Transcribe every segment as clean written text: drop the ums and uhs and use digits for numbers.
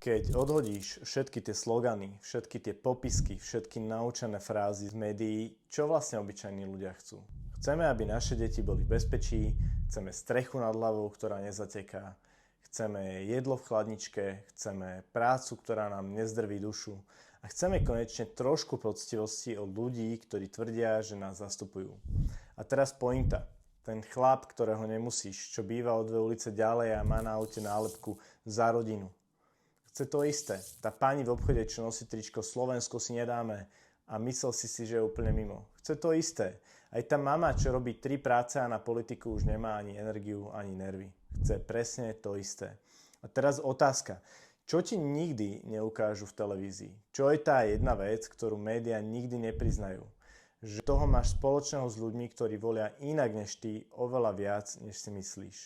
Keď odhodíš všetky tie slogany, všetky tie popisky, všetky naučené frázy z médií, čo vlastne obyčajní ľudia chcú? Chceme, aby naše deti boli v bezpečí, chceme strechu nad hlavou, ktorá nezateká, chceme jedlo v chladničke, chceme prácu, ktorá nám nezdrví dušu a chceme konečne trošku poctivosti od ľudí, ktorí tvrdia, že nás zastupujú. A teraz pointa. Ten chlap, ktorého nemusíš, čo býva o 2 ulice ďalej a má na aute nálepku Za rodinu. Chce to isté. Tá pani v obchode, čo nosí tričko Slovensko si nedáme a myslel si, že je úplne mimo. Chce to isté. Aj tá mama, čo robí 3 práce a na politiku už nemá ani energiu, ani nervy. Chce presne to isté. A teraz otázka. Čo ti nikdy neukážu v televízii? Čo je tá jedna vec, ktorú médiá nikdy nepriznajú? Že toho máš spoločného s ľuďmi, ktorí volia inak než ty, oveľa viac, než si myslíš.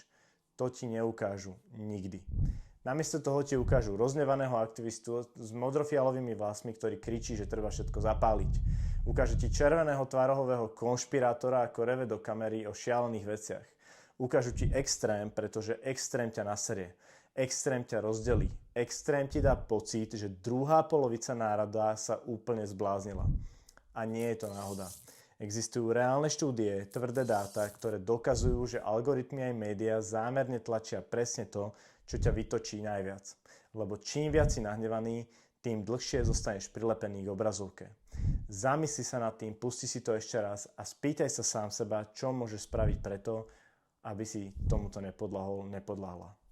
To ti neukážu nikdy. Namiesto toho ti ukážu roznevaného aktivistu s modrofialovými vlasmi, ktorý kričí, že treba všetko zapáliť. Ukážu ti červeného tvarohového konšpirátora, ako reve do kamery o šialených veciach. Ukážu ti extrém, pretože extrém ťa naserie. Extrém ťa rozdelí. Extrém ti dá pocit, že druhá polovica národa sa úplne zbláznila. A nie je to náhoda. Existujú reálne štúdie, tvrdé dáta, ktoré dokazujú, že algoritmy aj médiá zámerne tlačia presne to, čo ťa vytočí najviac. Lebo čím viac si nahnevaný, tým dlhšie zostaneš prilepený k obrazovke. Zamysli sa nad tým, pusti si to ešte raz a spýtaj sa sám seba, čo môžeš spraviť preto, aby si tomuto nepodľahol, nepodľahla.